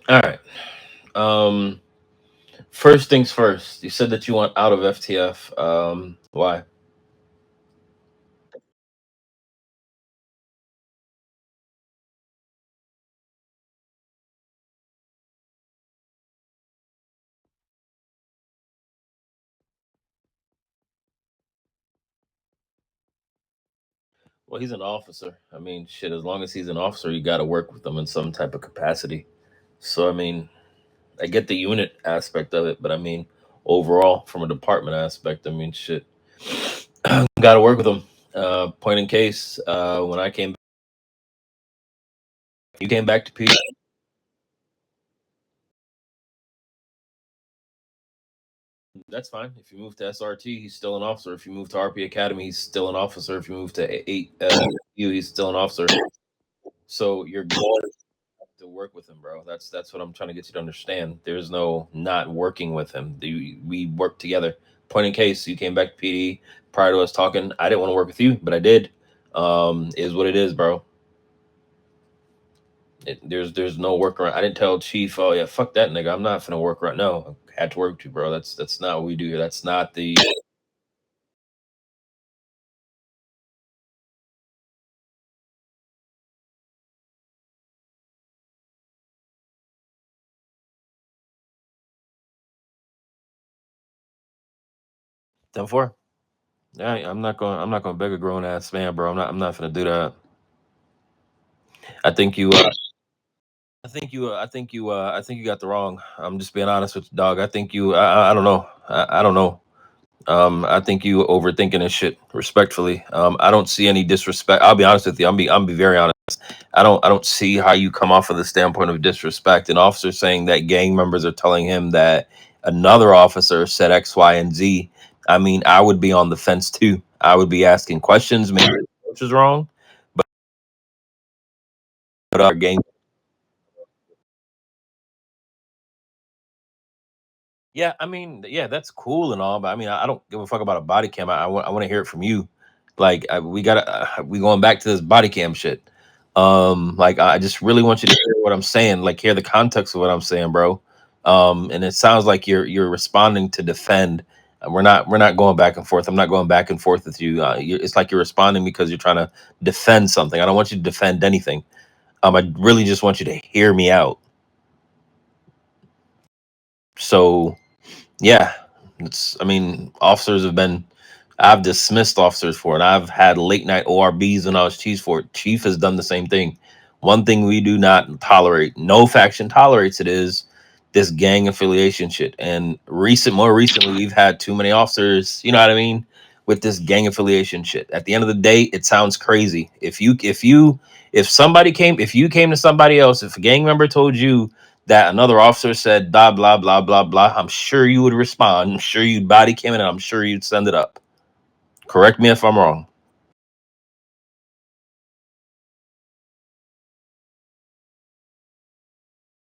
All right. Um, First things first. You said that you want out of FTF. Why? Well, he's an officer. I mean, shit. As long as he's an officer, you got to work with him in some type of capacity. So, I mean, I get the unit aspect of it, but I mean, overall, from a department aspect, I mean, shit, got to work with him. Point in case, when I came, you came back to P. That's fine. If you move to SRT, he's still an officer. If you move to RP Academy, he's still an officer. If you move to eight U, he's still an officer. So you're going to work with him, bro. That's what I'm trying to get you to understand. There's no not working with him. We work together. Point in case, you came back to PD prior to us talking. I didn't want to work with you, but I did. Is what it is, bro. There's no workaround. I didn't tell Chief, oh yeah, fuck that nigga. I'm not gonna work right now. I had to work too, bro. That's not what we do here. That's not the 10-4. Yeah, I'm not gonna beg a grown ass man, bro. I'm not gonna do that. I think you I think you got the wrong. I'm just being honest with you, dog. I think you I don't know. I don't know. I think you overthinking this shit. Respectfully, I don't see any disrespect. I'll be honest with you. I'm be very honest. I don't see how you come off of the standpoint of disrespect. An officer saying that gang members are telling him that another officer said X, Y, and Z. I mean, I would be on the fence too. I would be asking questions. Maybe the approach is wrong, but our gang. Yeah, I mean, yeah, that's cool and all, but I mean, I don't give a fuck about a body cam. I want to hear it from you. Like, we gotta, we going back to this body cam shit. Like, I just really want you to hear what I'm saying. Like, hear the context of what I'm saying, bro. And it sounds like you're responding to defend. We're not going back and forth. I'm not going back and forth with you. It's like you're responding because you're trying to defend something. I don't want you to defend anything. I really just want you to hear me out. So yeah, it's. I mean, officers have been. I've dismissed officers for it. I've had late night ORBs when I was chief for it. Chief has done the same thing. One thing we do not tolerate, no faction tolerates it, is this gang affiliation shit. And more recently, we've had too many officers. You know what I mean? With this gang affiliation shit. At the end of the day, it sounds crazy. If you came to somebody else, if a gang member told you that another officer said blah blah blah blah blah, I'm sure you would respond. I'm sure you'd body cam it, and I'm sure you'd send it up. Correct me if I'm wrong.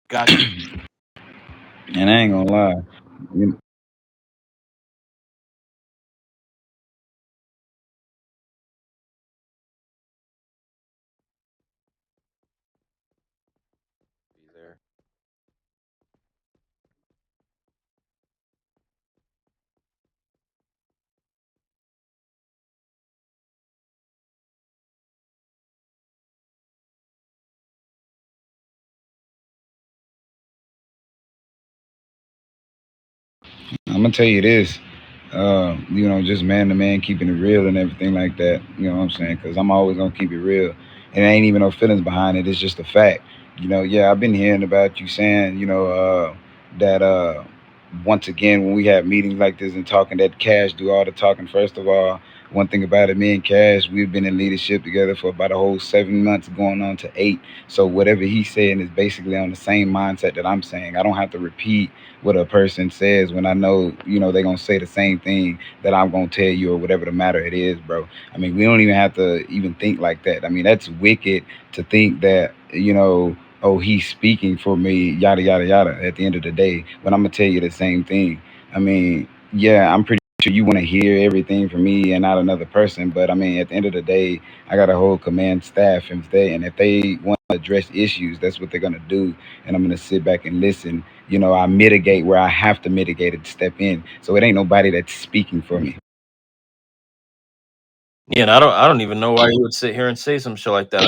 Got you. And I ain't gonna lie. You, Be there. I'm gonna tell you this. Just man to man, keeping it real and everything like that. You know what I'm saying? Because I'm always gonna keep it real, and there ain't even no feelings behind it. It's just a fact. Yeah, I've been hearing about you saying, that once again when we have meetings like this and talking, that Cash do all the talking. First of all, one thing about it, me and Cash, we've been in leadership together for about a whole 7 months, going on to 8. So whatever he's saying is basically on the same mindset that I'm saying. I don't have to repeat what a person says when I know, they're gonna say the same thing that I'm gonna tell you or whatever the matter it is, bro. I mean, we don't even have to even think like that. I mean, that's wicked to think that, oh, he's speaking for me, yada yada yada. At the end of the day, but I'm gonna tell you the same thing. I mean, yeah, I'm pretty sure you want to hear everything from me and not another person. But I mean, at the end of the day, I got a whole command staff, and if they want address issues. That's what they're gonna do, and I'm gonna sit back and listen. I mitigate where I have to mitigate it, step in. So it ain't nobody that's speaking for me. Yeah, and I don't even know why you would sit here and say some shit like that.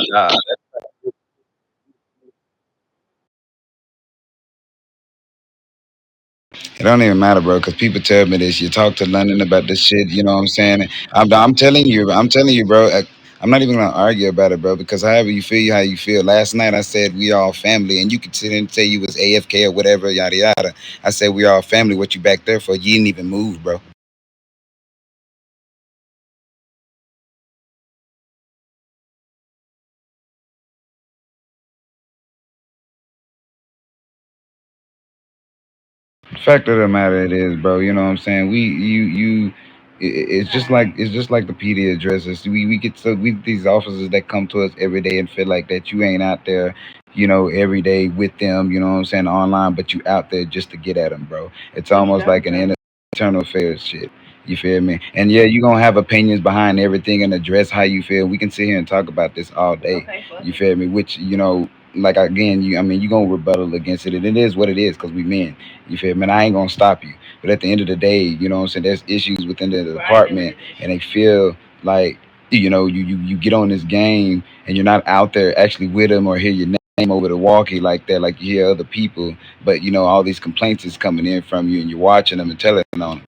It don't even matter, bro, because people tell me this. You talk to London about this shit. You know what I'm saying? I'm telling you. I'm telling you, bro. I'm not even gonna argue about it, bro, because however you feel, how you feel. Last night I said we all family, and you could sit and say you was AFK or whatever, yada yada. I said we all family. What you back there for? You didn't even move, bro. Fact of the matter it is, bro. You know what I'm saying? It's just like the PD addresses. We get these officers that come to us every day and feel like that you ain't out there, every day with them. You know what I'm saying? Online, but you out there just to get at them, bro. It's almost like an internal affairs shit. You feel me? And yeah, you gonna have opinions behind everything and address how you feel. We can sit here and talk about this all day. You feel me? Which like again, you gonna rebuttal against it, and it is what it is because we men. You feel me? And I ain't gonna stop you. But at the end of the day, you know what I'm saying, there's issues within the department and they feel like, you get on this game and you're not out there actually with them or hear your name over the walkie like that, like you hear other people, but all these complaints is coming in from you and you're watching them and telling on them.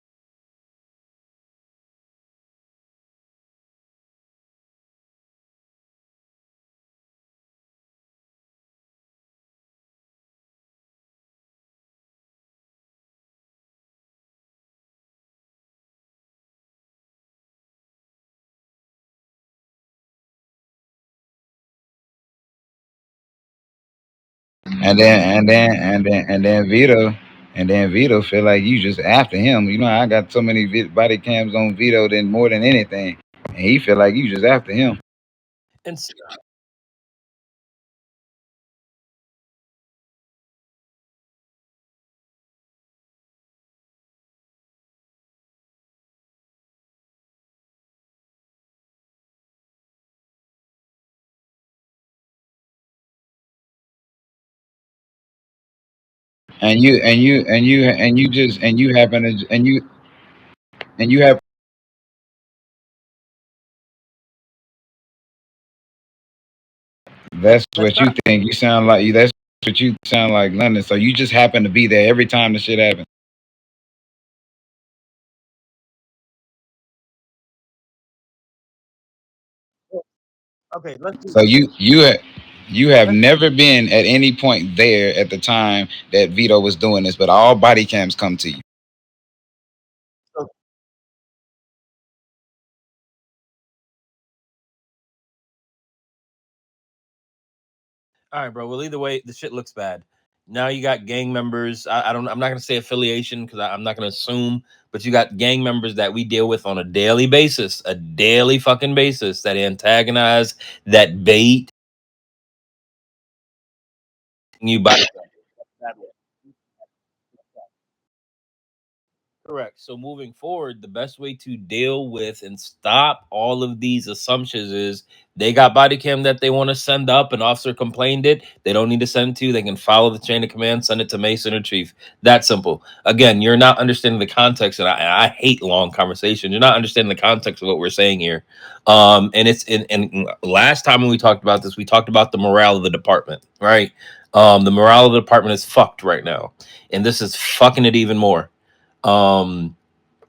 And then Vito feel like you just after him. I got so many body cams on Vito than more than anything, and he feel like you just after him. And And you happen to and you have that's that's what you not think. That's what you sound like London. So you just happen to be there every time the shit happens. okay. Let's do So this. you have Let's, never been at any point there at the time that Vito was doing this, but all body cams come to you. so, all right, bro. Well, either way, the shit looks bad. Now you got gang members. I don't. I'm not gonna say affiliation because I'm not gonna assume. But you got gang members that we deal with on a daily fucking basis that antagonize, that bait you by. Correct. So moving forward, the best way to deal with and stop all of these assumptions is they got body cam that they want to send up. An officer complained it. They don't need to send it to you. They can follow the chain of command, send it to Mason or Chief. That simple. Again, you're not understanding the context, and I hate long conversations. You're not understanding the context of what we're saying here. And and last time when we talked about this, we talked about the morale of the department, right? The morale of the department is fucked right now, and this is fucking it even more. um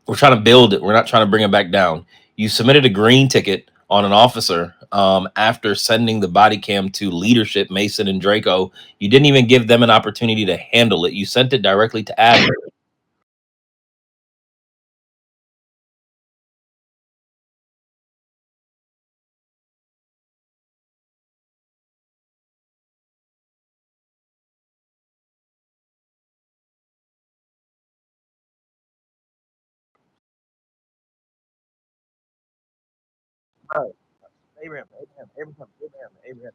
we're trying to build it. We're not trying to bring it back down. You submitted a green ticket on an officer after sending the body cam to leadership, Mason and Draco. You didn't even give them an opportunity to handle it. You sent it directly to admin. Abraham, Abraham, Abraham, Abraham, Abraham.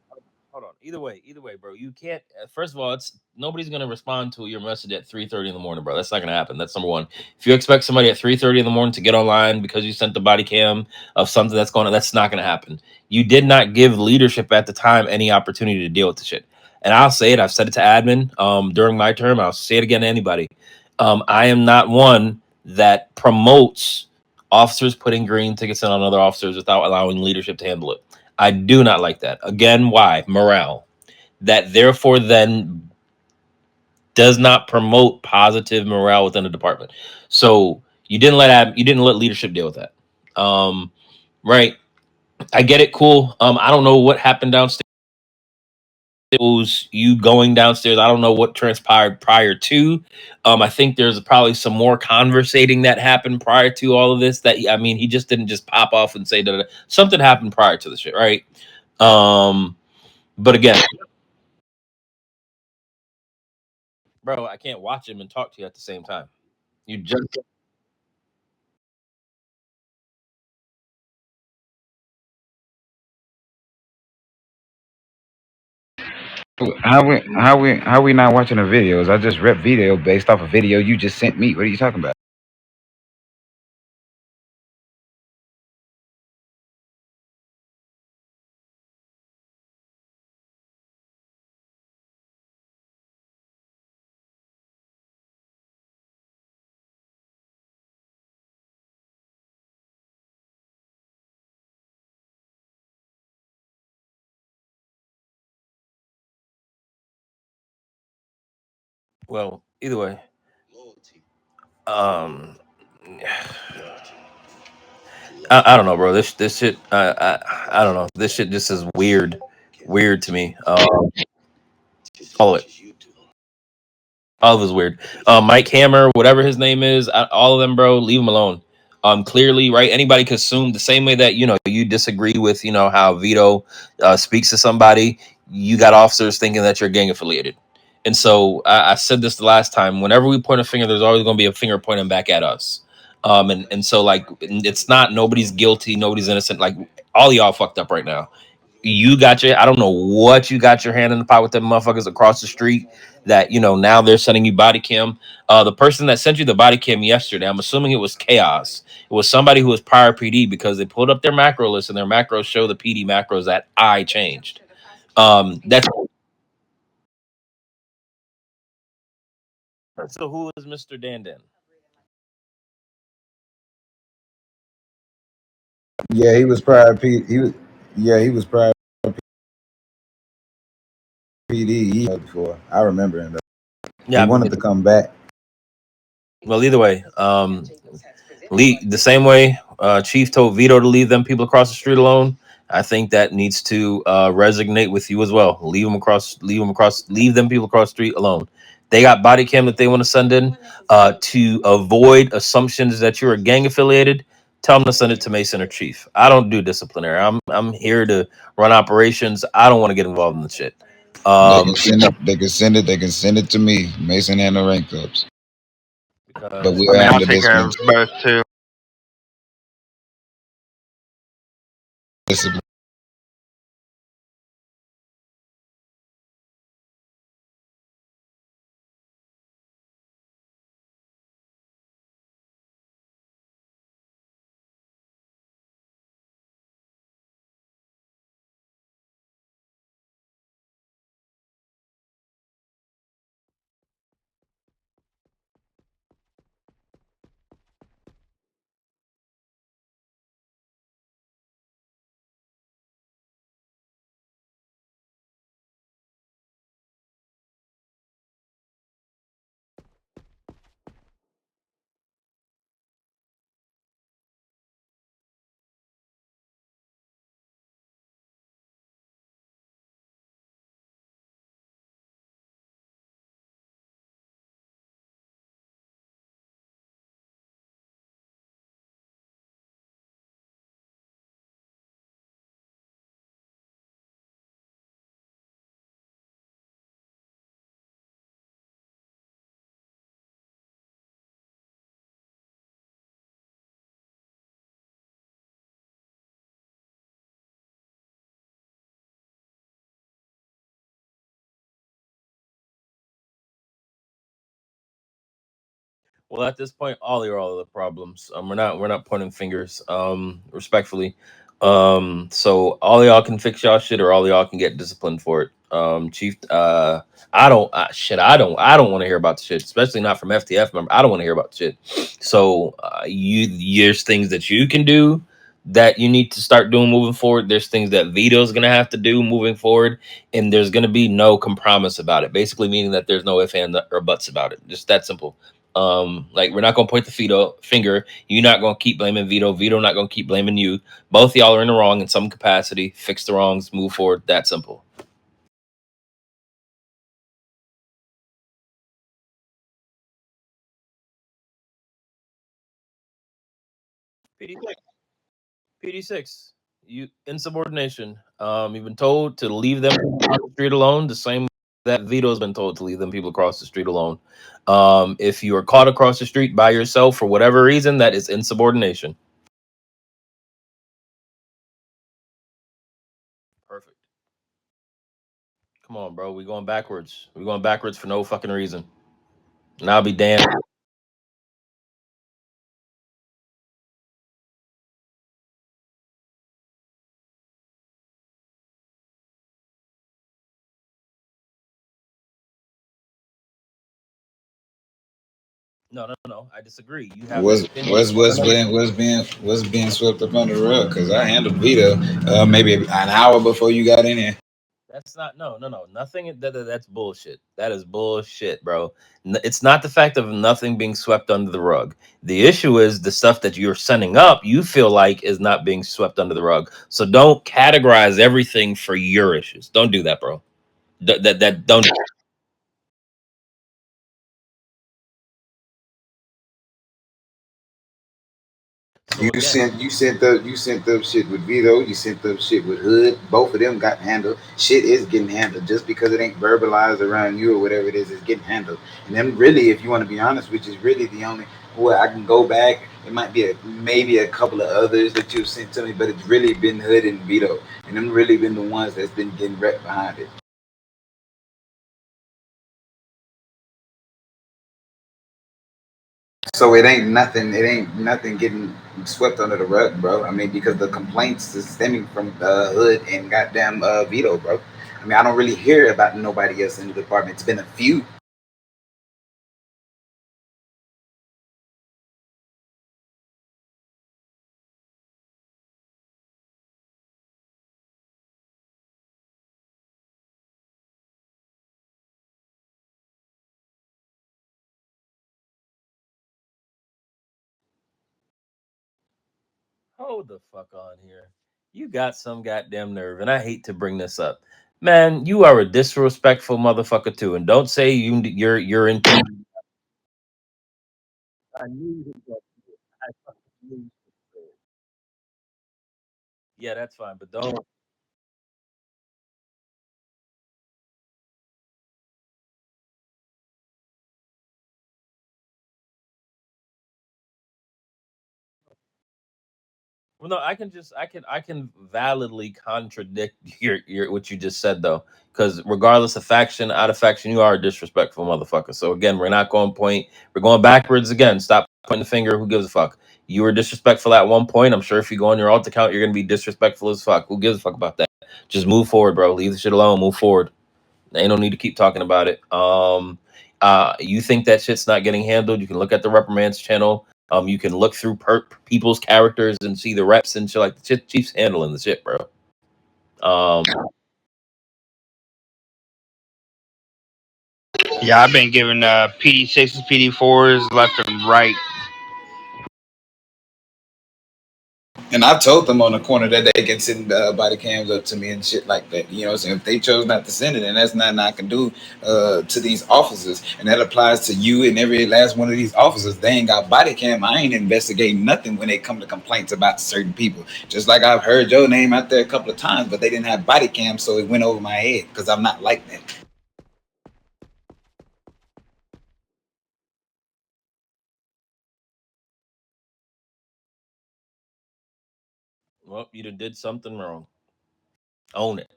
hold on. Either way, bro. You can't. First of all, it's nobody's gonna respond to your message at 3:30 in the morning, bro. That's not gonna happen. That's number one. If you expect somebody at 3:30 in the morning to get online because you sent the body cam of something that's going on, that's not gonna happen. You did not give leadership at the time any opportunity to deal with the shit. And I'll say it. I've said it to admin during my term. I'll say it again to anybody. I am not one that promotes officers putting green tickets in on other officers without allowing leadership to handle it. I do not like that. Again, why? Morale. That therefore then does not promote positive morale within the department. So you didn't let leadership deal with that. Right. I get it. Cool. I don't know what happened downstairs. It was you going downstairs. I don't know what transpired prior to. I think there's probably some more conversating that happened prior to all of this. That I mean, he just didn't just pop off and say that something happened prior to the shit, right? Um, but again, bro, I can't watch him and talk to you at the same time. You just How we not watching the videos? I just rep video based off a video you just sent me. What are you talking about? well, either way. Um, I don't know, bro. This shit. I don't know. This shit just is weird to me. All of it. All of it is weird. Mike Hammer, whatever his name is, all of them, bro. Leave them alone. Clearly, right? Anybody could assume the same way that you disagree with how Vito speaks to somebody. You got officers thinking that you're gang affiliated, and so I said this the last time. Whenever we point a finger, there's always going to be a finger pointing back at us. And so like it's not nobody's guilty, nobody's innocent. Like all y'all fucked up right now. You got your I don't know what you got your hand in the pot with them motherfuckers across the street that now they're sending you body cam. The person that sent you the body cam yesterday, I'm assuming it was chaos. It was somebody who was prior PD because they pulled up their macro list and their macros show the PD macros that I changed. That's so who is Mr. Dandan? Yeah, he was prior P. He was. Yeah, he was prior PD before. I remember him. He Yeah, I wanted mean, to come back. well, either way, the same way Chief told Vito to leave them people across the street alone. I think that needs to resonate with you as well. Leave them people across the street alone. They got body cam that they want to send in to avoid assumptions that you're a gang affiliated. Tell them to send it to Mason or Chief. I don't do disciplinary. I'm here to run operations. I don't want to get involved in the shit. They Um, can send it. They can send it. They can send it to me, Mason and the rank ups. But because I we'll mean, I'll handle take this care one. of both too. This Well, at this point, all are all the problems. We're not pointing fingers. Respectfully. So all of y'all can fix y'all shit, or all of y'all can get disciplined for it. Chief. I don't. Shit. I don't want to hear about the shit, especially not from FTF member. I don't want to hear about the shit. So there's things that you can do that you need to start doing moving forward. There's things that Vito's gonna have to do moving forward, and there's gonna be no compromise about it. Basically, meaning that there's no if and or buts about it. Just that simple. Like we're not gonna point the finger. You're not gonna keep blaming Vito. Vito not gonna keep blaming you. Both of y'all are in the wrong in some capacity. Fix the wrongs, move forward. That simple. PD6. PD6. You insubordination. You've been told to leave them on the street alone. The same that Vito's been told to leave them people across the street alone. If you are caught across the street by yourself for whatever reason, that is insubordination. Perfect. Come on, bro. We going backwards. We going backwards for no fucking reason. And I'll be damned. No, no, no. I disagree. You have an What's opinion. what's No, what's no, no. being what's being swept up under the rug? Because I handled Vito maybe an hour before you got in here. That's not. No, no, no. Nothing. That's bullshit. That is bullshit, bro. It's not the fact of nothing being swept under the rug. The issue is the stuff that you're sending up. You feel like is not being swept under the rug. So don't categorize everything for your issues. Don't do that, bro. That don't. So again, You sent up shit with Vito. You sent up shit with Hood. Both of them got handled. Shit is getting handled just because it ain't verbalized around you or whatever it is. It's getting handled. And then really, if you want to be honest, which is really the only well, I can go back. It might be maybe a couple of others that you've sent to me, but it's really been Hood and Vito, and them really been the ones that's been getting wrecked behind it. So it ain't nothing. It ain't nothing getting swept under the rug, bro. I mean, because the complaints is stemming from Hood and goddamn Vito, bro. I mean, I don't really hear about nobody else in the department. It's been a few. hold the fuck on here. You got some goddamn nerve, and I hate to bring this up. Man, you are a disrespectful motherfucker too, and don't say you're in. I knew you would. I fucking knew you would. Yeah, that's fine, but don't. Well, no, I can validly contradict your what you just said though, because regardless of faction, out of faction, you are a disrespectful motherfucker. So again, we're not going point. We're going backwards again. Stop pointing the finger. Who gives a fuck? You were disrespectful at one point. I'm sure if you go on your alt account, you're gonna be disrespectful as fuck. Who gives a fuck about that? Just move forward, bro. Leave the shit alone. Move forward. Ain't no need to keep talking about it. You think that shit's not getting handled? You can look at the reprimands channel. You can look through people's characters and see the reps and shit. Like the shit, Chief's handling the shit, bro. Um, Yeah, I've been giving PD6s, PD4s left and right. And I told them on the corner that they can send body cams up to me and shit like that. You know what I'm saying? If they chose not to send it, then that's nothing I can do to these officers. And that applies to you and every last one of these officers. They ain't got body cam. I ain't investigating nothing when they come to complaints about certain people. Just like I've heard your name out there a couple of times, but they didn't have body cam, so it went over my head because I'm not like that. well, you done did something wrong. Own it.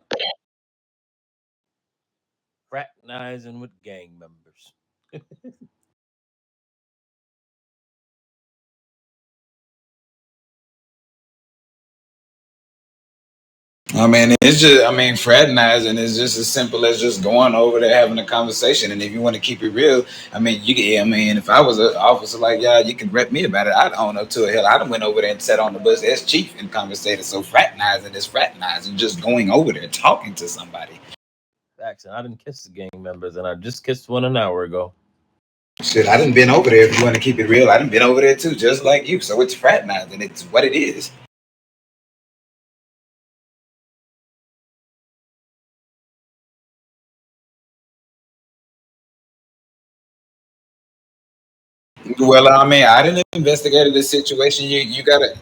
Fraternizing with gang members. I mean, it's just, I mean, fraternizing is just as simple as just going over there having a conversation. And if you want to keep it real, I mean, you can, I mean, if I was an officer like y'all, you can rep me about it. I don't know to a hell. I done went over there and sat on the bus as chief and conversated. So fraternizing is fraternizing, just going over there, talking to somebody. Facts. And I didn't kiss the gang members, and I just kissed one an hour ago. Shit, I done been over there. If you want to keep it real, I done been over there too, just like you. So it's fraternizing. It's what it is. Well, I mean, I didn't investigate the situation. You gotta